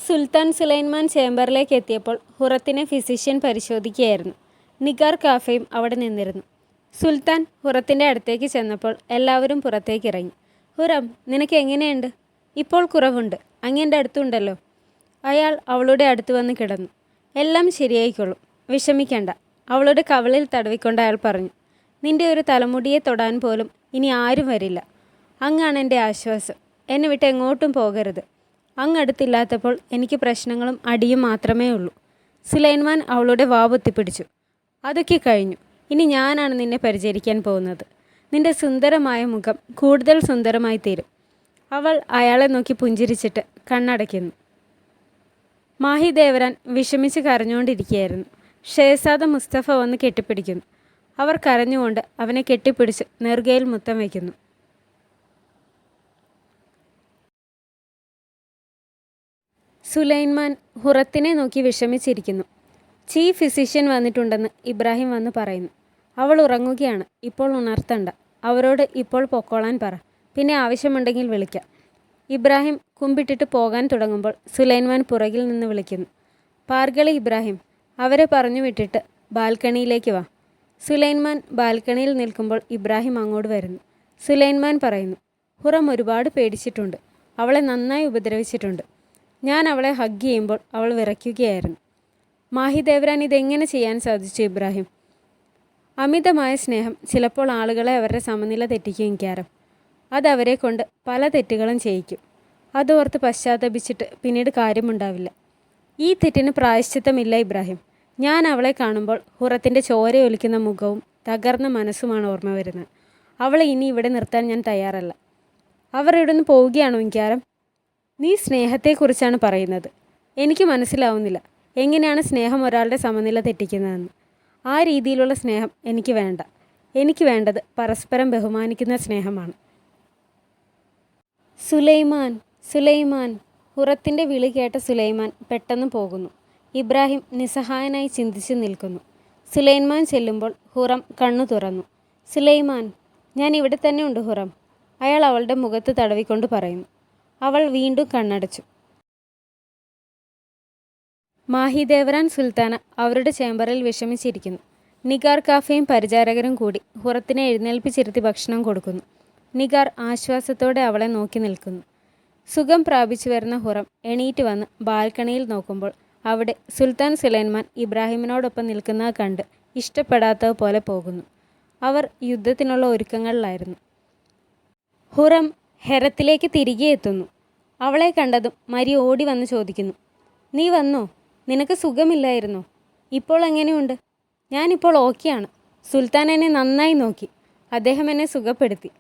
സുൽത്താൻ സുലൈമാൻ ചേംബറിലേക്ക് എത്തിയപ്പോൾ ഹുറത്തിനെ physician പരിശോധിക്കുകയായിരുന്നു. Niger കാഫയും അവിടെ നിന്നിരുന്നു. സുൽത്താൻ ഹുറത്തിൻ്റെ അടുത്തേക്ക് ചെന്നപ്പോൾ എല്ലാവരും പുറത്തേക്കിറങ്ങി. ഹുറം, നിനക്ക് എങ്ങനെയുണ്ട്? ഇപ്പോൾ കുറവുണ്ട്. അങ്ങേൻ്റെ അടുത്തുണ്ടല്ലോ. അയാൾ അവളുടെ അടുത്ത് വന്ന് കിടന്നു. എല്ലാം ശരിയായിക്കൊള്ളും, വിഷമിക്കണ്ട. അവളുടെ കവിളിൽ തടവിക്കൊണ്ട് അയാൾ പറഞ്ഞു. നിന്റെ ഒരു തലമുടിയെ തൊടാൻ പോലും ഇനി ആരും വരില്ല. അങ്ങാണ് എൻ്റെ ആശ്വാസം. എന്നെ വിട്ട് എങ്ങോട്ടും പോകരുത്. അങ്ങടുത്തില്ലാത്തപ്പോൾ എനിക്ക് പ്രശ്നങ്ങളും അടിയും മാത്രമേ ഉള്ളൂ. സുലൈമാൻ അവളുടെ വാവൊത്തിപ്പിടിച്ചു. അതൊക്കെ കഴിഞ്ഞു. ഇനി ഞാനാണ് നിന്നെ പരിചരിക്കാൻ പോകുന്നത്. നിന്റെ സുന്ദരമായ മുഖം കൂടുതൽ സുന്ദരമായി തീരും. അവൾ അയാളെ നോക്കി പുഞ്ചിരിച്ചിട്ട് കണ്ണടയ്ക്കുന്നു. മാഹിദേവരാൻ വിഷമിച്ച് കരഞ്ഞുകൊണ്ടിരിക്കുകയായിരുന്നു. ഷേസാദ മുസ്തഫ വന്ന് കെട്ടിപ്പിടിക്കുന്നു. അവർ കരഞ്ഞുകൊണ്ട് അവനെ കെട്ടിപ്പിടിച്ച് നെറുകയിൽ മുത്തം വയ്ക്കുന്നു. സുലൈമാൻ ഹുറത്തിനെ നോക്കി വിഷമിച്ചിരിക്കുന്നു. ചീഫ് ഫിസിഷ്യൻ വന്നിട്ടുണ്ടെന്ന് ഇബ്രാഹിം വന്ന് പറയുന്നു. അവൾ ഉറങ്ങുകയാണ്, ഇപ്പോൾ ഉണർത്തണ്ട. അവരോട് ഇപ്പോൾ പൊക്കോളാൻ പറ. പിന്നെ ആവശ്യമുണ്ടെങ്കിൽ വിളിക്കാം. ഇബ്രാഹിം കുമ്പിട്ടിട്ട് പോകാൻ തുടങ്ങുമ്പോൾ സുലൈമാൻ പുറകിൽ നിന്ന് വിളിക്കുന്നു. പാർഗളി ഇബ്രാഹിം, അവരെ പറഞ്ഞു വിട്ടിട്ട് ബാൽക്കണിയിലേക്ക് വാ. സുലൈമാൻ ബാൽക്കണിയിൽ നിൽക്കുമ്പോൾ ഇബ്രാഹിം അങ്ങോട്ട് വരുന്നു. സുലൈമാൻ പറയുന്നു, ഹുറം ഒരുപാട് പേടിച്ചിട്ടുണ്ട്. അവളെ നന്നായി ഉപദ്രവിച്ചിട്ടുണ്ട്. ഞാൻ അവളെ ഹഗ് ചെയ്യുമ്പോൾ അവൾ വിറയ്ക്കുകയായിരുന്നു. മാഹിദേവരാൻ ഇതെങ്ങനെ ചെയ്യാൻ സാധിച്ചു ഇബ്രാഹിം? അമിതമായ സ്നേഹം ചിലപ്പോൾ ആളുകളെ അവരുടെ സമനില തെറ്റിക്കും ക്യാരം. അതവരെ കൊണ്ട് പല തെറ്റുകളും ചെയ്യിക്കും. അതോർത്ത് പശ്ചാത്തപിച്ചിട്ട് പിന്നീട് കാര്യമുണ്ടാവില്ല. ഈ തെറ്റിന് പ്രായശ്ചിത്തമില്ല ഇബ്രാഹിം. ഞാൻ അവളെ കാണുമ്പോൾ ഹുറത്തിൻ്റെ ചോരയൊലിക്കുന്ന മുഖവും തകർന്ന മനസ്സുമാണ് ഓർമ്മ വരുന്നത്. അവളെ ഇനി ഇവിടെ നിർത്താൻ ഞാൻ തയ്യാറല്ല. അവർ ഇവിടുന്ന് പോവുകയാണോ ക്യാരം? നീ സ്നേഹത്തെക്കുറിച്ചാണ് പറയുന്നത്. എനിക്ക് മനസ്സിലാവുന്നില്ല എങ്ങനെയാണ് സ്നേഹം ഒരാളുടെ സമനില തെറ്റിക്കുന്നതെന്ന്. ആ രീതിയിലുള്ള സ്നേഹം എനിക്ക് വേണ്ട. എനിക്ക് വേണ്ടത് പരസ്പരം ബഹുമാനിക്കുന്ന സ്നേഹമാണ്. സുലൈമാൻ, സുലൈമാൻ. ഹുറത്തിൻ്റെ വിളി കേട്ട സുലൈമാൻ പെട്ടെന്ന് പോകുന്നു. ഇബ്രാഹിം നിസ്സഹായനായി ചിന്തിച്ചു നിൽക്കുന്നു. സുലൈമാൻ ചെല്ലുമ്പോൾ ഹുറം കണ്ണു തുറന്നു. സുലൈമാൻ, ഞാൻ ഇവിടെ തന്നെ ഉണ്ട് ഹുറം. അയാൾ അവളുടെ മുഖത്ത് തടവിക്കൊണ്ട് പറയുന്നു. അവൾ വീണ്ടും കണ്ണടച്ചു. മാഹിദേവരാൻ സുൽത്താന അവരുടെ ചേംബറിൽ വിഷമിച്ചിരിക്കുന്നു. നിഗാർ കാഫയും പരിചാരകരും കൂടി ഹുറത്തിനെ എഴുന്നേൽപ്പിച്ചിരുത്തി ഭക്ഷണം കൊടുക്കുന്നു. നിഗാർ ആശ്വാസത്തോടെ അവളെ നോക്കി നിൽക്കുന്നു. സുഖം പ്രാപിച്ചു വരുന്ന ഹുറം എണീറ്റ് വന്ന് ബാൽക്കണിയിൽ നോക്കുമ്പോൾ അവിടെ സുൽത്താൻ സുലൈമാൻ ഇബ്രാഹിമിനോടൊപ്പം നിൽക്കുന്നത് കണ്ട് ഇഷ്ടപ്പെടാത്തതുപോലെ പോകുന്നു. അവർ യുദ്ധത്തിനുള്ള ഒരുക്കങ്ങളിലായിരുന്നു. ഹുറം ഹെറത്തിലേക്ക് തിരികെ എത്തുന്നു. അവളെ കണ്ടതും മരി ഓടി വന്ന് ചോദിക്കുന്നു, നീ വന്നോ? നിനക്ക് സുഖമില്ലായിരുന്നോ? ഇപ്പോൾ എങ്ങനെയുണ്ട്? ഞാനിപ്പോൾ ഓക്കെയാണ്. സുൽത്താൻ എന്നെ നന്നായി നോക്കി. അദ്ദേഹം എന്നെ സുഖപ്പെടുത്തി.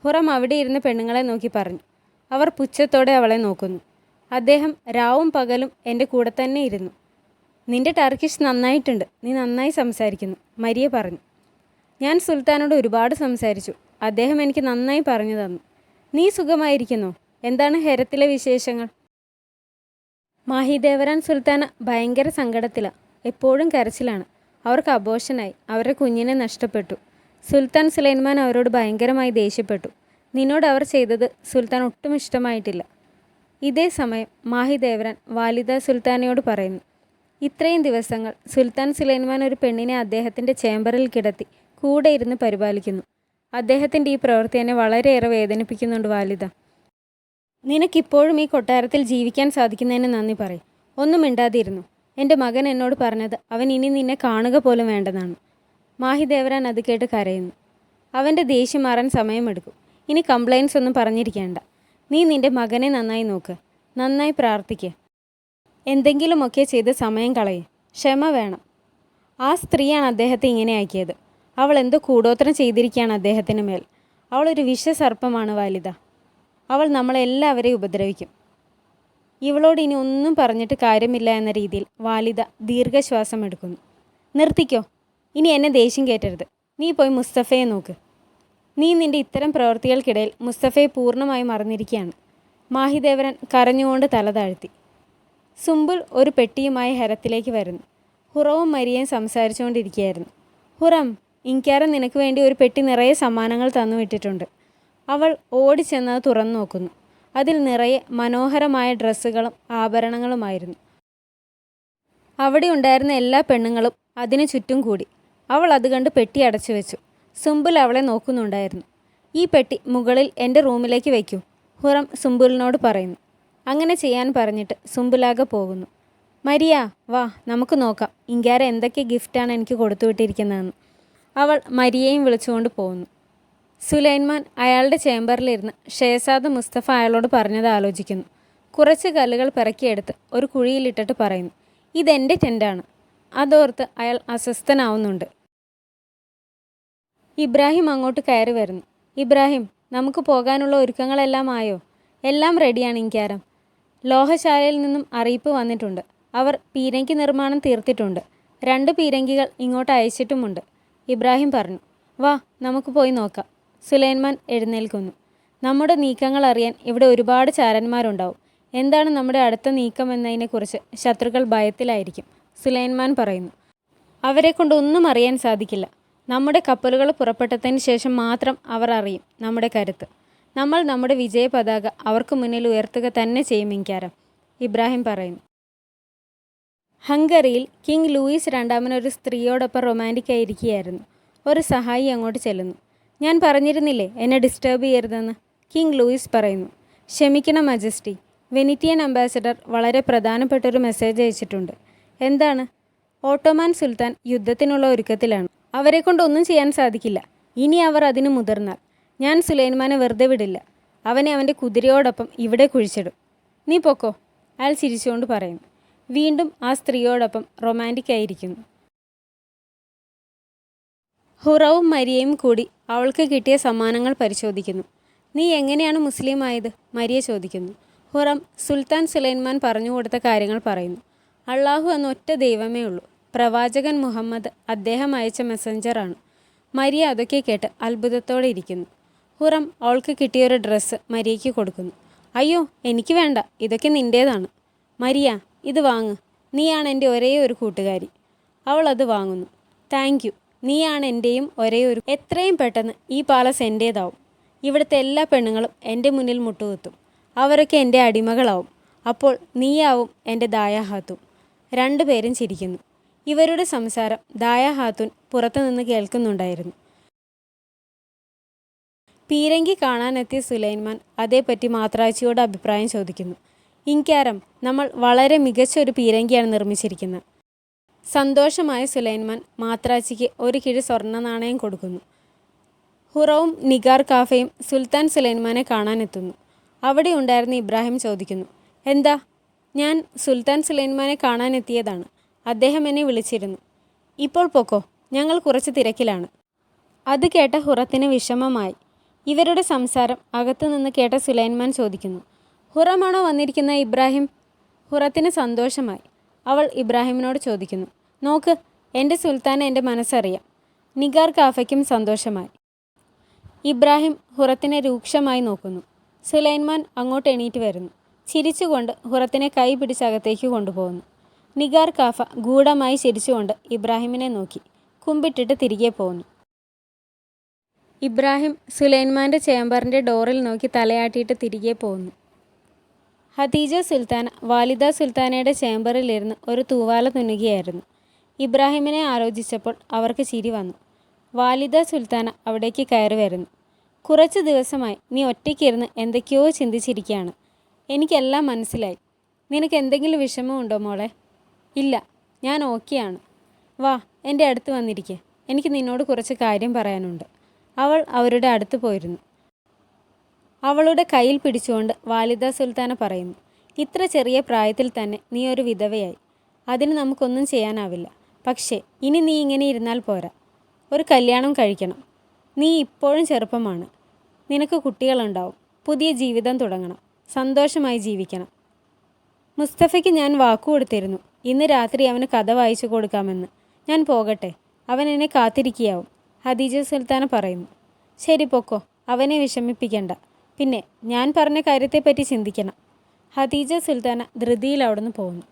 ഹുറം അവിടെ ഇരുന്ന് പെണ്ണുങ്ങളെ നോക്കി പറഞ്ഞു. അവർ പുച്ഛത്തോടെ അവളെ നോക്കുന്നു. അദ്ദേഹം രാവും പകലും എൻ്റെ കൂടെ തന്നെ ഇരുന്നു. നിന്റെ ടർക്കിഷ് നന്നായിട്ടുണ്ട്. നീ നന്നായി സംസാരിക്കുന്നു, മരിയ പറഞ്ഞു. ഞാൻ സുൽത്താനോട് ഒരുപാട് സംസാരിച്ചു. അദ്ദേഹം എനിക്ക് നന്നായി പറഞ്ഞു തന്നു. നീ സുഖമായിരിക്കുന്നോ? എന്താണ് ഹെരത്തിലെ വിശേഷങ്ങൾ? മാഹിദേവരാൻ സുൽത്താന ഭയങ്കര സങ്കടത്തിലാണ്. എപ്പോഴും കരച്ചിലാണ്. അവർക്ക് അബോഷനായി. അവരുടെ കുഞ്ഞിനെ നഷ്ടപ്പെട്ടു. സുൽത്താൻ സുലൈമാൻ അവരോട് ഭയങ്കരമായി ദേഷ്യപ്പെട്ടു. നിന്നോട് അവർ ചെയ്തത് സുൽത്താൻ ഒട്ടും ഇഷ്ടമായിട്ടില്ല. ഇതേ സമയം മാഹിദേവരാൻ വാലിദ സുൽത്താനയോട് പറയുന്നു, ഇത്രയും ദിവസങ്ങൾ സുൽത്താൻ സുലൈമാൻ ഒരു പെണ്ണിനെ അദ്ദേഹത്തിൻ്റെ ചേംബറിൽ കിടത്തി കൂടെ ഇരുന്ന് പരിപാലിക്കുന്നു. അദ്ദേഹത്തിൻ്റെ ഈ പ്രവൃത്തി എന്നെ വളരെയേറെ വേദനിപ്പിക്കുന്നുണ്ട് വാലിദ. നിനക്കിപ്പോഴും ഈ കൊട്ടാരത്തിൽ ജീവിക്കാൻ സാധിക്കുന്നതിന് നന്ദി പറയും. ഒന്നും മിണ്ടാതിരുന്നു. എൻ്റെ മകൻ എന്നോട് പറഞ്ഞത് അവൻ ഇനി നിന്നെ കാണുക പോലും വേണ്ടെന്നാണ്. മാഹിദേവരാൻ അത് കേട്ട് കരയുന്നു. അവൻ്റെ ദേഷ്യം മാറാൻ സമയമെടുക്കും. ഇനി കംപ്ലയിൻസ് ഒന്നും പറഞ്ഞിരിക്കേണ്ട. നീ നിൻ്റെ മകനെ നന്നായി നോക്ക്. നന്നായി പ്രാർത്ഥിക്കുക. എന്തെങ്കിലുമൊക്കെ ചെയ്ത് സമയം കളയും. ക്ഷമ വേണം. ആ സ്ത്രീയാണ് അദ്ദേഹത്തെ ഇങ്ങനെ ആക്കിയത്. അവൾ എന്തോ കൂടോത്രം ചെയ്തിരിക്കുകയാണ് അദ്ദേഹത്തിന് മേൽ. അവളൊരു വിഷസർപ്പമാണ് വാലിദ. അവൾ നമ്മളെല്ലാവരെയും ഉപദ്രവിക്കും. ഇവളോട് ഇനി ഒന്നും പറഞ്ഞിട്ട് കാര്യമില്ല എന്ന രീതിയിൽ വാലിദ ദീർഘശ്വാസം എടുക്കുന്നു. നിർത്തിക്കോ. ഇനി എന്നെ ദേഷ്യം കയറ്റരുത്. നീ പോയി മുസ്തഫയെ നോക്ക്. നീ നിൻ്റെ ഇത്തരം പ്രവൃത്തികൾക്കിടയിൽ മുസ്തഫയെ പൂർണ്ണമായി മറന്നിരിക്കുകയാണ്. മാഹിദേവരൻ കരഞ്ഞുകൊണ്ട് തല താഴ്ത്തി. സുംബുൽ ഒരു പെട്ടിയുമായി ഹെരത്തിലേക്ക് വരുന്നു. ഹുറവും മരിയയും സംസാരിച്ചുകൊണ്ടിരിക്കുകയായിരുന്നു. ഹുറം, ഇൻക്യാരം നിനക്ക് വേണ്ടി ഒരു പെട്ടി നിറയെ സമ്മാനങ്ങൾ തന്നു വിട്ടിട്ടുണ്ട്. അവൾ ഓടിച്ചെന്നത് തുറന്നു നോക്കുന്നു. അതിൽ നിറയെ മനോഹരമായ ഡ്രസ്സുകളും ആഭരണങ്ങളുമായിരുന്നു. അവിടെ ഉണ്ടായിരുന്ന എല്ലാ പെണ്ണുങ്ങളും അതിനു ചുറ്റും കൂടി. അവൾ അത് കണ്ട് പെട്ടി അടച്ചു വെച്ചു. സുംബുൽ അവളെ നോക്കുന്നുണ്ടായിരുന്നു. ഈ പെട്ടി മുകളിൽ എൻ്റെ റൂമിലേക്ക് വയ്ക്കൂ, ഹുറം സുംബുലിനോട് പറയുന്നു. അങ്ങനെ ചെയ്യാൻ പറഞ്ഞിട്ട് സുംബുലാകെ പോകുന്നു. മരിയ, വാ നമുക്ക് നോക്കാം ഇങ്കാര എന്തൊക്കെ ഗിഫ്റ്റാണ് എനിക്ക് കൊടുത്തുവിട്ടിരിക്കുന്നതെന്ന്. അവൾ മരിയയും വിളിച്ചുകൊണ്ട് പോകുന്നു. സുലൈമാൻ അയാളുടെ ചേംബറിലിരുന്ന് ഷേസാദ് മുസ്തഫ അയാളോട് പറഞ്ഞത് ആലോചിക്കുന്നു. കുറച്ച് കല്ലുകൾ പിറക്കിയെടുത്ത് ഒരു കുഴിയിലിട്ടിട്ട് പറയുന്നു, ഇതെൻ്റെ ടെൻ്റാണ്. അതോർത്ത് അയാൾ അസ്വസ്ഥനാവുന്നുണ്ട്. ഇബ്രാഹിം അങ്ങോട്ട് കയറി വരുന്നു. ഇബ്രാഹിം, നമുക്ക് പോകാനുള്ള ഒരുക്കങ്ങളെല്ലാം ആയോ? എല്ലാം റെഡിയാണ് ഇങ്കാരം. ലോഹശാലയിൽ നിന്നും അറിയിപ്പ് വന്നിട്ടുണ്ട്. അവർ പീരങ്കി നിർമ്മാണം തീർത്തിട്ടുണ്ട്. 2 പീരങ്കികൾ ഇങ്ങോട്ട് അയച്ചിട്ടുമുണ്ട്. ഇബ്രാഹിം പറഞ്ഞു. വാ നമുക്ക് പോയി നോക്കാം. സുലൈമാൻ എഴുന്നേൽക്കുന്നു. നമ്മുടെ നീക്കങ്ങൾ അറിയാൻ ഇവിടെ ഒരുപാട് ചാരന്മാരുണ്ടാവും. എന്താണ് നമ്മുടെ അടുത്ത നീക്കം എന്നതിനെക്കുറിച്ച് ശത്രുക്കൾ ഭയത്തിലായിരിക്കും, സുലൈമാൻ പറയുന്നു. അവരെ കൊണ്ട് ഒന്നും അറിയാൻ സാധിക്കില്ല. നമ്മുടെ കപ്പലുകൾ പുറപ്പെട്ടതിന് ശേഷം മാത്രം അവർ അറിയും നമ്മുടെ കരുത്ത്. നമ്മൾ നമ്മുടെ വിജയ പതാക അവർക്ക് മുന്നിൽ ഉയർത്തുക തന്നെ ചെയ്യും ഇങ്കാരം, ഇബ്രാഹിം പറയുന്നു. ഹംഗറിയിൽ കിങ് ലൂയിസ് രണ്ടാമൻ ഒരു സ്ത്രീയോടൊപ്പം റൊമാൻറ്റിക്കായിരിക്കുകയായിരുന്നു. ഒരു സഹായി അങ്ങോട്ട് ചെല്ലുന്നു. ഞാൻ പറഞ്ഞിരുന്നില്ലേ എന്നെ ഡിസ്റ്റർബ് ചെയ്യരുതെന്ന്, കിങ് ലൂയിസ് പറയുന്നു. ക്ഷമിക്കണം മജസ്റ്റി, വെനിറ്റിയൻ അംബാസഡർ വളരെ പ്രധാനപ്പെട്ടൊരു മെസ്സേജ് അയച്ചിട്ടുണ്ട്. എന്താണ്? ഓട്ടോമാൻ സുൽത്താൻ യുദ്ധത്തിനുള്ള ഒരുക്കത്തിലാണ്. അവരെ കൊണ്ടൊന്നും ചെയ്യാൻ സാധിക്കില്ല. ഇനി അവർ അതിന് മുതിർന്നാൽ ഞാൻ സുലൈമാനെ വെറുതെ വിടില്ല. അവനെ അവൻ്റെ കുതിരയോടൊപ്പം ഇവിടെ കുഴിച്ചിടും. നീ പൊക്കോ, അയാൾ ചിരിച്ചുകൊണ്ട് പറയുന്നു. വീണ്ടും ആ സ്ത്രീയോടൊപ്പം റൊമാൻറ്റിക്കായിരിക്കുന്നു. ഹുറവും മരിയയും കൂടി അവൾക്ക് കിട്ടിയ സമ്മാനങ്ങൾ പരിശോധിക്കുന്നു. നീ എങ്ങനെയാണ് മുസ്ലിം ആയത്? മരിയ ചോദിക്കുന്നു. ഹുറം സുൽത്താൻ സുലൈമാൻ പറഞ്ഞു കൊടുത്ത കാര്യങ്ങൾ പറയുന്നു. അള്ളാഹു എന്ന ഒറ്റ ദൈവമേ ഉള്ളൂ. പ്രവാചകൻ മുഹമ്മദ് അദ്ദേഹം അയച്ച മെസ്സഞ്ചറാണ്. മരിയ അതൊക്കെ കേട്ട് അത്ഭുതത്തോടെ ഇരിക്കുന്നു. ഹുറം അവൾക്ക് കിട്ടിയൊരു ഡ്രസ്സ് മരിയയ്ക്ക് കൊടുക്കുന്നു. അയ്യോ, എനിക്ക് വേണ്ട, ഇതൊക്കെ നിൻ്റേതാണ്. മരിയ, ഇത് വാങ്ങ്, നീയാണ് എൻ്റെ ഒരേ ഒരു കൂട്ടുകാരി. അവൾ അത് വാങ്ങുന്നു. താങ്ക് യു, നീയാണ് എൻ്റെയും ഒരേ ഒരു. എത്രയും പെട്ടെന്ന് ഈ പാലസ് എൻ്റേതാവും. ഇവിടുത്തെ എല്ലാ പെണ്ണുങ്ങളും എൻ്റെ മുന്നിൽ മുട്ടുകുത്തും. അവരൊക്കെ എൻ്റെ അടിമകളാവും. അപ്പോൾ നീയാവും എൻ്റെ ദായ ഹാത്തൂൻ. 2 പേരും ചിരിക്കുന്നു. ഇവരുടെ സംസാരം ദായ ഹാത്തൂൻ പുറത്തുനിന്ന് കേൾക്കുന്നുണ്ടായിരുന്നു. പീരങ്കി കാണാനെത്തിയ സുലൈമാൻ അതേപ്പറ്റി മാത്രാച്ചിയോട് അഭിപ്രായം ചോദിക്കുന്നു. ഇങ്കാരം, നമ്മൾ വളരെ മികച്ചൊരു പീരങ്കിയാണ് നിർമ്മിച്ചിരിക്കുന്നത്. സന്തോഷമായ സുലൈമാൻ മാത്രാച്ചിക്ക് ഒരു കിഴി സ്വർണ്ണ നാണയം കൊടുക്കുന്നു. ഹുറവും നിഗാർ കാഫയും സുൽത്താൻ സുലൈമാനെ കാണാനെത്തുന്നു. അവിടെ ഉണ്ടായിരുന്ന ഇബ്രാഹിം ചോദിക്കുന്നു. എന്താ? ഞാൻ സുൽത്താൻ സുലൈമാനെ കാണാനെത്തിയതാണ്. അദ്ദേഹം എന്നെ വിളിച്ചിരുന്നു. ഇപ്പോൾ പൊക്കോ, ഞങ്ങൾ കുറച്ച് തിരക്കിലാണ്. അത് കേട്ട ഹുറത്തിന് വിഷമമായി. ഇവരുടെ സംസാരം അകത്തുനിന്ന് കേട്ട സുലൈമാൻ ചോദിക്കുന്നു. ഹുറമാണോ വന്നിരിക്കുന്ന ഇബ്രാഹിം? ഹുറത്തിന് സന്തോഷമായി. അവൾ ഇബ്രാഹിമിനോട് ചോദിക്കുന്നു. നോക്ക്, എൻ്റെ സുൽത്താനെ എൻ്റെ മനസ്സറിയാം. നിഗാർ കാഫയ്ക്കും സന്തോഷമായി. ഇബ്രാഹിം ഹുറത്തിനെ രൂക്ഷമായി നോക്കുന്നു. സുലൈമാൻ അങ്ങോട്ട് എണീറ്റ് വരുന്നു. ചിരിച്ചുകൊണ്ട് ഹുറത്തിനെ കൈ പിടിച്ചകത്തേക്ക് കൊണ്ടുപോകുന്നു. നിഗാർ കാഫ ഗൂഢമായി ചിരിച്ചുകൊണ്ട് ഇബ്രാഹിമിനെ നോക്കി കുമ്പിട്ടിട്ട് തിരികെ പോകുന്നു. ഇബ്രാഹിം സുലൈമാൻ്റെ ചേംബറിൻ്റെ ഡോറിൽ നോക്കി തലയാട്ടിയിട്ട് തിരികെ പോകുന്നു. ഹദീജ സുൽത്താന വാലിദ സുൽത്താനയുടെ ചേംബറിലിരുന്ന് ഒരു തൂവാല തുന്നുകയായിരുന്നു. ഇബ്രാഹിമിനെ ആലോചിച്ചപ്പോൾ അവർക്ക് ചിരി വന്നു. വാലിദ സുൽത്താന അവിടേക്ക് കയറി വരുന്നു. കുറച്ച് ദിവസമായി നീ ഒറ്റയ്ക്കിരുന്ന് എന്തൊക്കെയോ ചിന്തിച്ചിരിക്കുകയാണ്. എനിക്കെല്ലാം മനസ്സിലായി. നിനക്ക് എന്തെങ്കിലും വിഷമമുണ്ടോ മോളെ? ഇല്ല, ഞാൻ ഓക്കെയാണ്. വാ, എൻ്റെ അടുത്ത് വന്നിരിക്കെ, എനിക്ക് നിന്നോട് കുറച്ച് കാര്യം പറയാനുണ്ട്. അവൾ അവരുടെ അടുത്ത് പോയിരുന്നു. അവളുടെ കയ്യിൽ പിടിച്ചുകൊണ്ട് വാലിദ സുൽത്താന പറയുന്നു. ഇത്ര ചെറിയ പ്രായത്തിൽ തന്നെ നീ ഒരു വിധവയായി. അതിന് നമുക്കൊന്നും ചെയ്യാനാവില്ല. പക്ഷേ ഇനി നീ ഇങ്ങനെ ഇരുന്നാൽ പോരാ. ഒരു കല്യാണം കഴിക്കണം. നീ ഇപ്പോഴും ചെറുപ്പമാണ്. നിനക്ക് കുട്ടികളുണ്ടാവും. പുതിയ ജീവിതം തുടങ്ങണം. സന്തോഷമായി ജീവിക്കണം. മുസ്തഫയ്ക്ക് ഞാൻ വാക്കു കൊടുത്തിരുന്നു. ഇന്ന് രാത്രി അവന് കഥ വായിച്ചു കൊടുക്കാമെന്ന്. ഞാൻ പോകട്ടെ, അവൻ എന്നെ കാത്തിരിക്കുകയാവും, ഹദീജ സുൽത്താന പറയുന്നു. ശരി, പൊക്കോ, അവനെ വിഷമിപ്പിക്കണ്ട. പിന്നെ ഞാൻ പറഞ്ഞ കാര്യത്തെപ്പറ്റി ചിന്തിക്കണം. ഹദീജ സുൽത്താന ധൃതിയിൽ അവിടുന്ന് പോകുന്നു.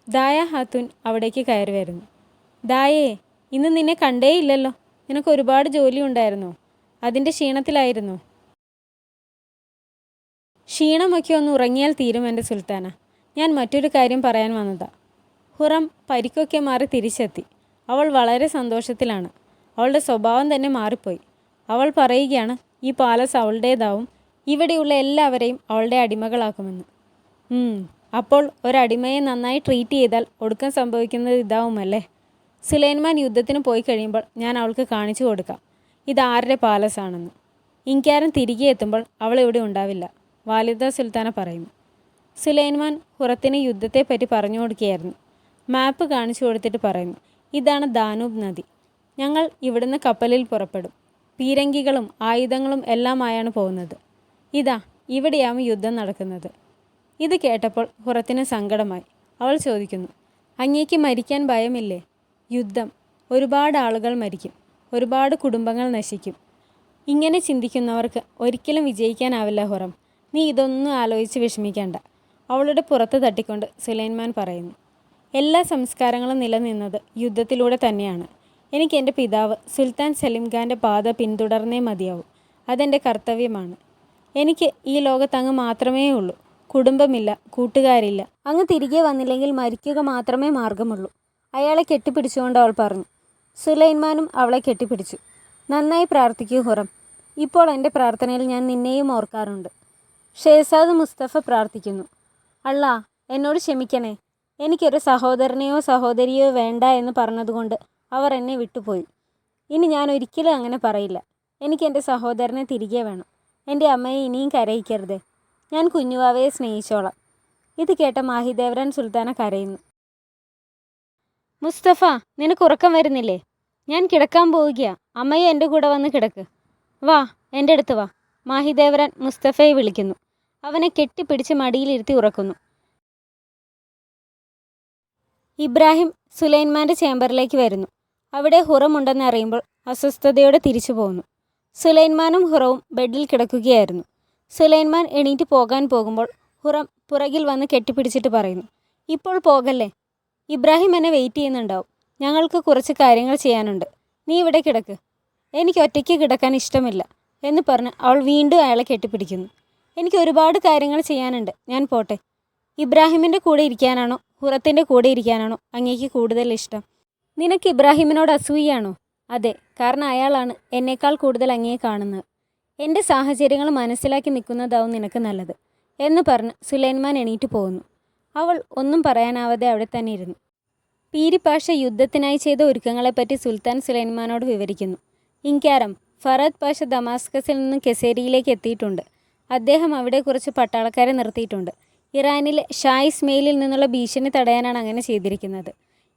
ദായ ഹാത്തൂൻ അവിടേക്ക് കയറി വരുന്നു. ദായേ, ഇന്ന് നിന്നെ കണ്ടേയില്ലല്ലോ. നിനക്ക് ഒരുപാട് ജോലി ഉണ്ടായിരുന്നോ? അതിൻ്റെ ക്ഷീണത്തിലായിരുന്നോ? ക്ഷീണമൊക്കെ ഒന്ന് ഉറങ്ങിയാൽ തീരും എൻ്റെ സുൽത്താന. ഞാൻ മറ്റൊരു കാര്യം പറയാൻ വന്നതാ. ഹുറം പരിക്കൊക്കെ മാറി തിരിച്ചെത്തി. അവൾ വളരെ സന്തോഷത്തിലാണ്. അവളുടെ സ്വഭാവം തന്നെ മാറിപ്പോയി. അവൾ പറയുകയാണ് ഈ പാലസ് അവളുടേതാവും, ഇവിടെയുള്ള എല്ലാവരെയും അവളുടെ അടിമകളാക്കുമെന്ന്. അപ്പോൾ ഒരടിമയെ നന്നായി ട്രീറ്റ് ചെയ്താൽ ഒടുക്കം സംഭവിക്കുന്നത് ഇതാവുമല്ലേ. സുലൈമാൻ യുദ്ധത്തിന് പോയി കഴിയുമ്പോൾ ഞാൻ അവൾക്ക് കാണിച്ചു കൊടുക്കാം ഇതാരുടെ പാലസാണെന്ന്. ഇൻക്യാരൻ തിരികെ എത്തുമ്പോൾ അവൾ ഇവിടെ ഉണ്ടാവില്ല, വാലിദ സുൽത്താന പറയുന്നു. സുലൈമാൻ ഹുറത്തിന് യുദ്ധത്തെപ്പറ്റി പറഞ്ഞു കൊടുക്കുകയായിരുന്നു. മാപ്പ് കാണിച്ചു കൊടുത്തിട്ട് പറയുന്നു, ഇതാണ് ദാനൂബ് നദി. ഞങ്ങൾ ഇവിടുന്ന് കപ്പലിൽ പുറപ്പെടും. പീരങ്കികളും ആയുധങ്ങളും എല്ലാമായാണ് പോകുന്നത്. ഇതാ ഇവിടെയാവും യുദ്ധം നടക്കുന്നത്. ഇത് കേട്ടപ്പോൾ ഹുറത്തിന് സങ്കടമായി. അവൾ ചോദിക്കുന്നു, അങ്ങേക്ക് മരിക്കാൻ ഭയമില്ലേ? യുദ്ധം, ഒരുപാട് ആളുകൾ മരിക്കും, ഒരുപാട് കുടുംബങ്ങൾ നശിക്കും. ഇങ്ങനെ ചിന്തിക്കുന്നവർക്ക് ഒരിക്കലും വിജയിക്കാനാവില്ല ഹുറം. നീ ഇതൊന്നും ആലോചിച്ച് വിഷമിക്കേണ്ട. അവളുടെ പുറത്ത് തട്ടിക്കൊണ്ട് സുലൈമാൻ പറയുന്നു, എല്ലാ സംസ്കാരങ്ങളും നിലനിന്നത് യുദ്ധത്തിലൂടെ തന്നെയാണ്. എനിക്ക് എൻ്റെ പിതാവ് സുൽത്താൻ സലിം ഖാൻ്റെ പാത പിന്തുടർന്നേ മതിയാവും. അതെൻ്റെ കർത്തവ്യമാണ്. എനിക്ക് ഈ ലോകത്ത് അങ്ങ് മാത്രമേ ഉള്ളൂ. കുടുംബമില്ല, കൂട്ടുകാരില്ല. അങ്ങ് തിരികെ വന്നില്ലെങ്കിൽ മരിക്കുക മാത്രമേ മാർഗമുള്ളൂ. അയാളെ കെട്ടിപ്പിടിച്ചുകൊണ്ട് അവൾ പറഞ്ഞു. സുലൈമാനും അവളെ കെട്ടിപ്പിടിച്ചു. നന്നായി പ്രാർത്ഥിക്കൂ ഹുറം. ഇപ്പോൾ എൻ്റെ പ്രാർത്ഥനയിൽ ഞാൻ നിന്നെയും ഓർക്കാറുണ്ട്. ഷേസാദ് മുസ്തഫ പ്രാർത്ഥിക്കുന്നു, അള്ളാ എന്നോട് ക്ഷമിക്കണേ. എനിക്കൊരു സഹോദരനെയോ സഹോദരിയോ വേണ്ട എന്ന് പറഞ്ഞതുകൊണ്ട് അവർ എന്നെ വിട്ടുപോയി. ഇനി ഞാൻ ഒരിക്കലും അങ്ങനെ പറയില്ല. എനിക്ക് എൻ്റെ സഹോദരനെ തിരികെ വേണം. എൻ്റെ അമ്മയെ ഇനിയും കരയിക്കരുതേ. ഞാൻ കുഞ്ഞുവാവയെ സ്നേഹിച്ചോളാം. ഇത് കേട്ട മാഹിദേവരൻ സുൽത്താന കരയുന്നു. മുസ്തഫ, നിനക്ക് ഉറക്കം വരുന്നില്ലേ? ഞാൻ കിടക്കാൻ പോവുകയാ. അമ്മയെ എൻ്റെ കൂടെ വന്ന് കിടക്ക്. വാ, എൻ്റെ അടുത്ത് വാ. മാഹിദേവരൻ മുസ്തഫയെ വിളിക്കുന്നു. അവനെ കെട്ടിപ്പിടിച്ച് മടിയിലിരുത്തി ഉറക്കുന്നു. ഇബ്രാഹിം സുലൈമാൻ്റെ ചേംബറിലേക്ക് വരുന്നു. അവിടെ ഹുറമുണ്ടെന്ന് അറിയുമ്പോൾ അസ്വസ്ഥതയോടെ തിരിച്ചു പോകുന്നു. സുലൈമാനും ഹുറവും ബെഡിൽ കിടക്കുകയായിരുന്നു. സുലൈമാൻ എണീറ്റ് പോകാൻ പോകുമ്പോൾ ഹുറം പുറകിൽ വന്ന് കെട്ടിപ്പിടിച്ചിട്ട് പറയുന്നു, ഇപ്പോൾ പോകല്ലേ. ഇബ്രാഹിം എന്നെ വെയിറ്റ് ചെയ്യുന്നുണ്ടാവും. ഞങ്ങൾക്ക് കുറച്ച് കാര്യങ്ങൾ ചെയ്യാനുണ്ട്. നീ ഇവിടെ കിടക്ക്. എനിക്ക് ഒറ്റയ്ക്ക് കിടക്കാൻ ഇഷ്ടമില്ല എന്ന് പറഞ്ഞ് അവൾ വീണ്ടും അയാളെ കെട്ടിപ്പിടിക്കുന്നു. എനിക്ക് ഒരുപാട് കാര്യങ്ങൾ ചെയ്യാനുണ്ട്, ഞാൻ പോട്ടെ. ഇബ്രാഹിമിൻ്റെ കൂടെ ഇരിക്കാനാണോ ഹുറത്തിൻ്റെ കൂടെ ഇരിക്കാനാണോ അങ്ങേക്ക് കൂടുതൽ ഇഷ്ടം? നിനക്ക് ഇബ്രാഹിമിനോട് അസൂയാണോ? അതെ, കാരണം അയാളാണ് എന്നേക്കാൾ കൂടുതൽ അങ്ങയെ കാണുന്നത്. എൻ്റെ സാഹചര്യങ്ങൾ മനസ്സിലാക്കി നിൽക്കുന്നതാവും നിനക്ക് നല്ലത് എന്ന് പറഞ്ഞ് സുലൈമാൻ എണീറ്റ് പോകുന്നു. അവൾ ഒന്നും പറയാനാവാതെ അവിടെ തന്നെ ഇരുന്നു. പീരിപ്പാഷ യുദ്ധത്തിനായി ചെയ്ത ഒരുക്കങ്ങളെപ്പറ്റി സുൽത്താൻ സുലൈമാനോട് വിവരിക്കുന്നു. ഇൻക്യാരം, ഫറദ് പാഷ ദമാസ്കസിൽ നിന്നും കെസേരിയിലേക്ക് എത്തിയിട്ടുണ്ട്. അദ്ദേഹം അവിടെ കുറച്ച് പട്ടാളക്കാരെ നിർത്തിയിട്ടുണ്ട്. ഇറാനിലെ ഷാ ഇസ്മയിലിൽ നിന്നുള്ള ഭീഷണി തടയാനാണ് അങ്ങനെ ചെയ്തിരിക്കുന്നത്.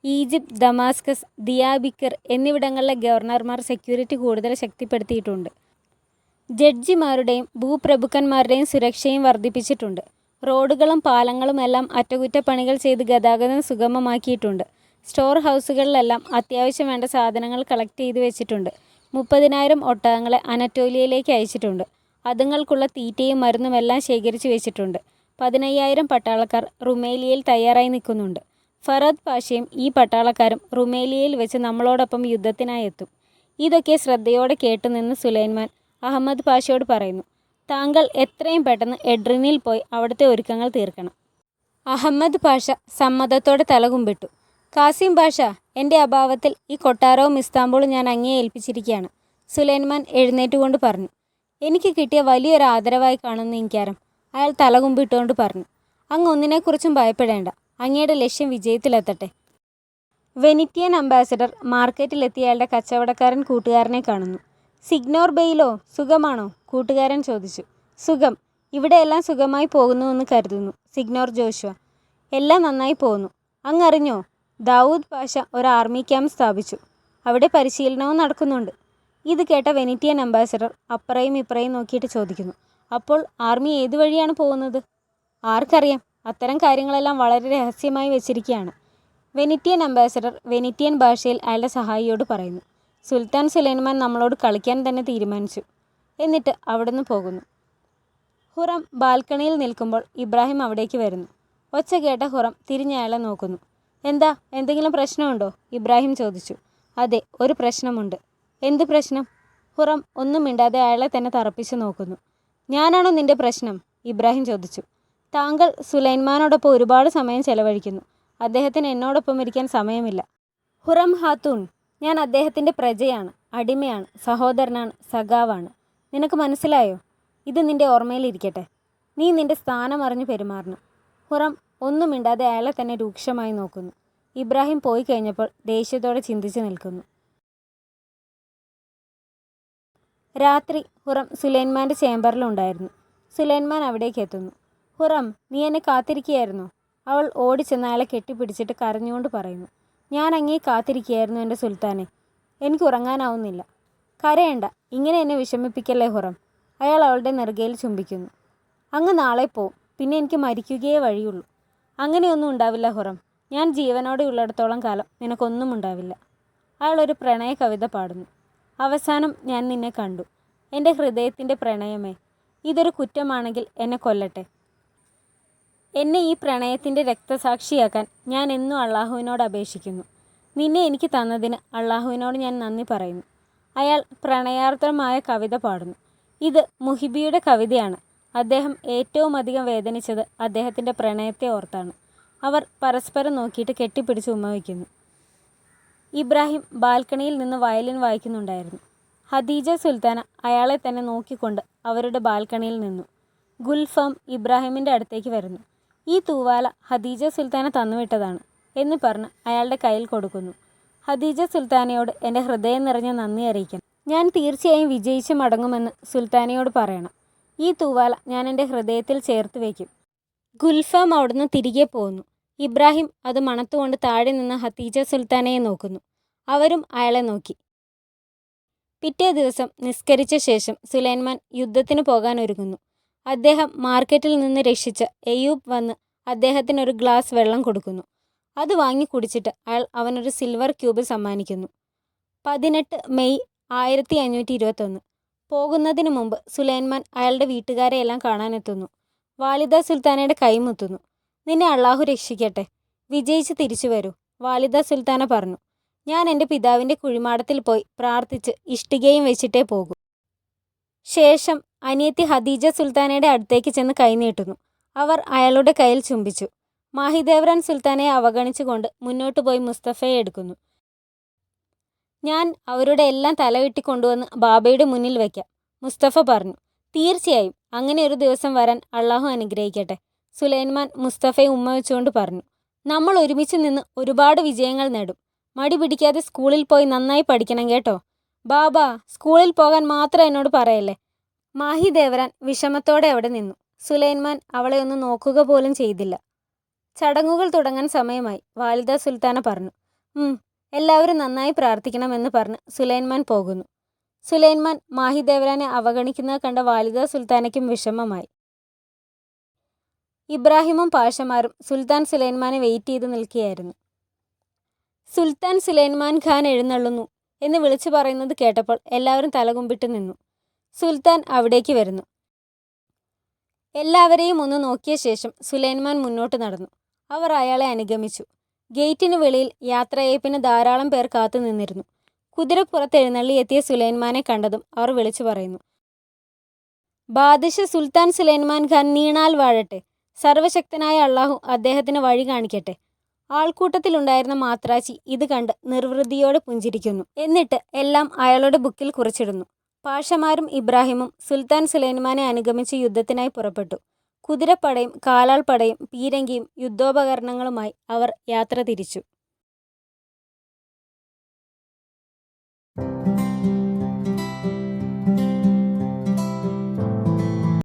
ഈജിപ്ത്, ദമാസ്കസ്, ദിയാബിക്കർ എന്നിവിടങ്ങളിലെ ഗവർണർമാർ സെക്യൂരിറ്റി കൂടുതൽ ശക്തിപ്പെടുത്തിയിട്ടുണ്ട്. ജഡ്ജിമാരുടെയും ഭൂപ്രഭുക്കന്മാരുടെയും സുരക്ഷയും വർദ്ധിപ്പിച്ചിട്ടുണ്ട്. റോഡുകളും പാലങ്ങളും എല്ലാം അറ്റകുറ്റപ്പണികൾ ചെയ്ത് ഗതാഗതം സുഗമമാക്കിയിട്ടുണ്ട്. സ്റ്റോർ ഹൗസുകളിലെല്ലാം അത്യാവശ്യം വേണ്ട സാധനങ്ങൾ കളക്ട് ചെയ്ത് വെച്ചിട്ടുണ്ട്. 30,000 ഒട്ടകങ്ങളെ അനറ്റോലിയയിലേക്ക് അയച്ചിട്ടുണ്ട്. അതുങ്ങൾക്കുള്ള തീറ്റയും മരുന്നുമെല്ലാം ശേഖരിച്ചു വെച്ചിട്ടുണ്ട്. 15,000 പട്ടാളക്കാർ റുമേലിയയിൽ തയ്യാറായി നിൽക്കുന്നുണ്ട്. ഫറദ് പാഷയും ഈ പട്ടാളക്കാരും റുമേലിയയിൽ വെച്ച് നമ്മളോടൊപ്പം യുദ്ധത്തിനായി എത്തും. ഇതൊക്കെ ശ്രദ്ധയോടെ കേട്ടുനിന്ന് സുലൈമാൻ അഹമ്മദ് പാഷയോട് പറയുന്നു, താങ്കൾ എത്രയും പെട്ടെന്ന് എഡ്രിനിൽ പോയി അവിടുത്തെ ഒരുക്കങ്ങൾ തീർക്കണം. അഹമ്മദ് പാഷ സമ്മതത്തോടെ തലകുമ്പിട്ടു. കാസിം പാഷ, എൻ്റെ അഭാവത്തിൽ ഈ കൊട്ടാരവും ഇസ്താംബൂളും ഞാൻ അങ്ങേ ഏൽപ്പിച്ചിരിക്കുകയാണ്. സുലൈമാൻ എഴുന്നേറ്റുകൊണ്ട് പറഞ്ഞു. എനിക്ക് കിട്ടിയ വലിയൊരു ആദരവായി കാണുന്ന ഇൻക്യാരം, അയാൾ തലകുമ്പിട്ടുകൊണ്ട് പറഞ്ഞു. അങ്ങ് ഒന്നിനെക്കുറിച്ചും ഭയപ്പെടേണ്ട. അങ്ങയുടെ ലക്ഷ്യം വിജയത്തിലെത്തട്ടെ. വെനിറ്റിയൻ അംബാസഡർ മാർക്കറ്റിലെത്തിയ അയാളുടെ കച്ചവടക്കാരൻ കൂട്ടുകാരനെ കാണുന്നു. സിഗ്നോർ ബെയിലോ, സുഖമാണോ? കൂട്ടുകാരൻ ചോദിച്ചു. സുഖം, ഇവിടെയെല്ലാം സുഖമായി പോകുന്നുവെന്ന് കരുതുന്നു സിഗ്നോർ ജോഷുവ. എല്ലാം നന്നായി പോകുന്നു. അങ്ങറിഞ്ഞോ, ദാവൂദ് പാഷ ഒരു ആർമി ക്യാമ്പ് സ്ഥാപിച്ചു. അവിടെ പരിശീലനവും നടക്കുന്നുണ്ട്. ഇത് കേട്ട വെനിറ്റിയൻ അംബാസഡർ അപ്പുറയും ഇപ്പുറയും നോക്കിയിട്ട് ചോദിക്കുന്നു, അപ്പോൾ ആർമി ഏതു വഴിയാണ് പോകുന്നത്? ആർക്കറിയാം, അത്തരം കാര്യങ്ങളെല്ലാം വളരെ രഹസ്യമായി വെച്ചിരിക്കുകയാണ്. വെനിറ്റിയൻ അംബാസഡർ വെനിറ്റിയൻ ഭാഷയിൽ അയാളുടെ സഹായിയോട് പറയുന്നു. സുൽത്താൻ സുലൈമാൻ നമ്മളോട് കളിക്കാൻ തന്നെ തീരുമാനിച്ചു. എന്നിട്ട് അവിടുന്ന് പോകുന്നു. ഹുറം ബാൽക്കണിയിൽ നിൽക്കുമ്പോൾ ഇബ്രാഹിം അവിടേക്ക് വരുന്നു. ഒച്ച കേട്ട ഹുറം തിരിഞ്ഞ് അയാളെ നോക്കുന്നു. എന്താ, എന്തെങ്കിലും പ്രശ്നമുണ്ടോ? ഇബ്രാഹിം ചോദിച്ചു. അതെ, ഒരു പ്രശ്നമുണ്ട്. എന്ത് പ്രശ്നം? ഹുറം ഒന്നും മിണ്ടാതെ അയാളെ തന്നെ തറപ്പിച്ച് നോക്കുന്നു. ഞാനാണോ നിന്റെ പ്രശ്നം? ഇബ്രാഹിം ചോദിച്ചു. താങ്കൾ സുലൈമാനോടൊപ്പം ഒരുപാട് സമയം ചെലവഴിക്കുന്നു. അദ്ദേഹത്തിന് എന്നോടൊപ്പം ഇരിക്കാൻ സമയമില്ല. ഹുറം ഹാത്തൂൺ, ഞാൻ അദ്ദേഹത്തിൻ്റെ പ്രജയാണ്, അടിമയാണ്, സഹോദരനാണ്, സഖാവാണ്. നിനക്ക് മനസ്സിലായോ? ഇത് നിന്റെ ഓർമ്മയിലിരിക്കട്ടെ. നീ നിന്റെ സ്ഥാനം അറിഞ്ഞു പെരുമാറണം. ഹുറം ഒന്നും മിണ്ടാതെ അയാളെ തന്നെ രൂക്ഷമായി നോക്കുന്നു. ഇബ്രാഹിം പോയി കഴിഞ്ഞപ്പോൾ ദേഷ്യത്തോടെ ചിന്തിച്ചു നിൽക്കുന്നു. രാത്രി ഹുറം സുലൈമാൻ്റെ ചേംബറിലുണ്ടായിരുന്നു. സുലൈമാൻ അവിടേക്ക് എത്തുന്നു. ഹുറം, നീ എന്നെ കാത്തിരിക്കുകയായിരുന്നോ? അവൾ ഓടിച്ചെന്ന് അയാളെ കെട്ടിപ്പിടിച്ചിട്ട് കരഞ്ഞുകൊണ്ട് പറയുന്നു. ഞാൻ അങ്ങേ കാത്തിരിക്കുകയായിരുന്നു എൻ്റെ സുൽത്താനെ. എനിക്ക് ഉറങ്ങാനാവുന്നില്ല. കരയണ്ട, ഇങ്ങനെ എന്നെ വിഷമിപ്പിക്കല്ലേ ഹുറം. അയാൾ അവളുടെ നെറുകയിൽ ചുംബിക്കുന്നു. അങ്ങ് നാളെ പോവും, പിന്നെ എനിക്ക് മരിക്കുകയേ വഴിയുള്ളൂ. അങ്ങനെയൊന്നും ഉണ്ടാവില്ല ഹുറം. ഞാൻ ജീവനോടെ ഉള്ളിടത്തോളം കാലം നിനക്കൊന്നും ഉണ്ടാവില്ല. അയാൾ ഒരു പ്രണയ കവിത പാടുന്നു. അവസാനം ഞാൻ നിന്നെ കണ്ടു, എൻ്റെ ഹൃദയത്തിൻ്റെ പ്രണയമേ. ഇതൊരു കുറ്റമാണെങ്കിൽ എന്നെ കൊല്ലട്ടെ. എന്നെ ഈ പ്രണയത്തിൻ്റെ രക്തസാക്ഷിയാക്കാൻ ഞാൻ എന്നും അള്ളാഹുവിനോട് അപേക്ഷിക്കുന്നു. നിന്നെ എനിക്ക് തന്നതിന് അള്ളാഹുവിനോട് ഞാൻ നന്ദി പറയുന്നു. അയാൾ പ്രണയാർദ്രമായ കവിത പാടുന്നു. ഇത് മുഹിബിയുടെ കവിതയാണ്. അദ്ദേഹം ഏറ്റവും അധികം വേദനിച്ചത് അദ്ദേഹത്തിൻ്റെ പ്രണയത്തെ ഓർത്താണ്. അവർ പരസ്പരം നോക്കിയിട്ട് കെട്ടിപ്പിടിച്ച് ഉമ്മ വയ്ക്കുന്നു. ഇബ്രാഹിം ബാൽക്കണിയിൽ നിന്ന് വയലിൻ വായിക്കുന്നുണ്ടായിരുന്നു. ഖദീജ സുൽത്താന അയാളെ തന്നെ നോക്കിക്കൊണ്ട് അവരുടെ ബാൽക്കണിയിൽ നിന്നു. ഗുൽഫാം ഇബ്രാഹിമിൻ്റെ അടുത്തേക്ക് വരുന്നു. ഈ തൂവാല ഖദീജ സുൽത്താന തന്നുവിട്ടതാണ് എന്ന് പറഞ്ഞ് അയാളുടെ കയ്യിൽ കൊടുക്കുന്നു. ഖദീജ സുൽത്താനയോട് എൻ്റെ ഹൃദയം നിറഞ്ഞ നന്ദി അറിയിക്കണം. ഞാൻ തീർച്ചയായും വിജയിച്ച് മടങ്ങുമെന്ന് സുൽത്താനയോട് പറയണം. ഈ തൂവാല ഞാൻ എൻ്റെ ഹൃദയത്തിൽ ചേർത്ത് വയ്ക്കും. ഗുൽഫാം അവിടുന്ന് തിരികെ പോകുന്നു. ഇബ്രാഹിം അത് മണത്തുകൊണ്ട് താഴെ നിന്ന് ഖദീജ സുൽത്താനയെ നോക്കുന്നു. അവരും അയാളെ നോക്കി. പിറ്റേ ദിവസം നിസ്കരിച്ച ശേഷം സുലൈമാൻ യുദ്ധത്തിന് പോകാൻ ഒരുങ്ങുന്നു. അദ്ദേഹം മാർക്കറ്റിൽ നിന്ന് രക്ഷിച്ച എയൂബ് വന്ന് അദ്ദേഹത്തിനൊരു ഗ്ലാസ് വെള്ളം കൊടുക്കുന്നു. അത് വാങ്ങി കുടിച്ചിട്ട് അയാൾ അവനൊരു സിൽവർ ക്യൂബ് സമ്മാനിക്കുന്നു. 18 മെയ് 1521. പോകുന്നതിന് മുമ്പ് സുലൈമാൻ അയാളുടെ വീട്ടുകാരെയെല്ലാം കാണാനെത്തുന്നു. വാലിദ സുൽത്താനയുടെ കൈമുത്തുന്നു. നിന്നെ അള്ളാഹു രക്ഷിക്കട്ടെ, വിജയിച്ച് തിരിച്ചു വരൂ, വാലിദ സുൽത്താന പറഞ്ഞു. ഞാൻ എൻ്റെ പിതാവിൻ്റെ കുഴിമാടത്തിൽ പോയി പ്രാർത്ഥിച്ച് ഇഷ്ടികയും വെച്ചിട്ടേ പോകൂ. ശേഷം അനിയത്തി ഖദീജ സുൽത്താനയുടെ അടുത്തേക്ക് ചെന്ന് കൈനീട്ടുന്നു. അവർ അയാളുടെ കയ്യിൽ ചുംബിച്ചു. മാഹിദേവ്രാൻ സുൽത്താനയെ അവഗണിച്ചുകൊണ്ട് മുന്നോട്ട് പോയി മുസ്തഫയെ എടുക്കുന്നു. ഞാൻ അവരുടെ എല്ലാം തലവെട്ടിക്കൊണ്ടുവന്ന് ബാബയുടെ മുന്നിൽ വയ്ക്കാം, മുസ്തഫ പറഞ്ഞു. തീർച്ചയായും, അങ്ങനെ ഒരു ദിവസം വരാൻ അള്ളാഹു അനുഗ്രഹിക്കട്ടെ, സുലൈമാൻ മുസ്തഫയെ ഉമ്മ വെച്ചുകൊണ്ട് പറഞ്ഞു. നമ്മൾ ഒരുമിച്ച് നിന്ന് ഒരുപാട് വിജയങ്ങൾ നേടും. മടി പിടിക്കാതെ സ്കൂളിൽ പോയി നന്നായി പഠിക്കണം കേട്ടോ. ബാബ, സ്കൂളിൽ പോകാൻ മാത്രം എന്നോട് പറയല്ലേ. മാഹിദേവ്രാൻ വിഷമത്തോടെ അവിടെ നിന്നു. സുലൈമാൻ അവളെ ഒന്ന് നോക്കുക പോലും ചെയ്തില്ല. ചടങ്ങുകൾ തുടങ്ങാൻ സമയമായി, വാലിദ സുൽത്താന പറഞ്ഞു. എല്ലാവരും നന്നായി പ്രാർത്ഥിക്കണമെന്ന് പറഞ്ഞ് സുലൈമാൻ പോകുന്നു. സുലൈമാൻ മാഹിദേവ്രാനെ അവഗണിക്കുന്നത് കണ്ട വാലിദ സുൽത്താനയ്ക്കും വിഷമമായി. ഇബ്രാഹിമും പാഷമാരും സുൽത്താൻ സുലൈമാനെ വെയിറ്റ് ചെയ്ത് നിൽക്കുകയായിരുന്നു. സുൽത്താൻ സുലൈമാൻ ഖാൻ എഴുന്നള്ളുന്നു എന്ന് വിളിച്ചു പറയുന്നത് കേട്ടപ്പോൾ എല്ലാവരും തലകുമ്പിട്ട് നിന്നു. സുൽത്താൻ അവിടേക്ക് വരുന്നു. എല്ലാവരെയും ഒന്ന് നോക്കിയ ശേഷം സുലൈമാൻ മുന്നോട്ട് നടന്നു. അവർ അയാളെ അനുഗമിച്ചു. ഗേറ്റിന് വെളിയിൽ യാത്രയയപ്പിന് ധാരാളം പേർ കാത്തു നിന്നിരുന്നു. കുതിരപ്പുറത്ത് എഴുന്നള്ളി എത്തിയ സുലൈമാനെ കണ്ടതും അവർ വിളിച്ചു പറയുന്നു. ബാദിഷ സുൽത്താൻ സുലൈമാൻ ഖാൻ നീണാൽ വാഴട്ടെ, സർവശക്തനായ അള്ളാഹു അദ്ദേഹത്തിന് വഴി കാണിക്കട്ടെ. ആൾക്കൂട്ടത്തിലുണ്ടായിരുന്ന മാത്രാച്ചി ഇത് കണ്ട് നിർവൃതിയോടെ പുഞ്ചിരിക്കുന്നു. എന്നിട്ട് എല്ലാം അയാളുടെ ബുക്കിൽ കുറിച്ചിടുന്നു. പാഷമാരും ഇബ്രാഹിമും സുൽത്താൻ സുലൈമാനെ അനുഗമിച്ച് യുദ്ധത്തിനായി പുറപ്പെട്ടു. കുതിരപ്പടയും കാലാൾപ്പടയും പീരങ്കിയും യുദ്ധോപകരണങ്ങളുമായി അവർ യാത്ര തിരിച്ചു.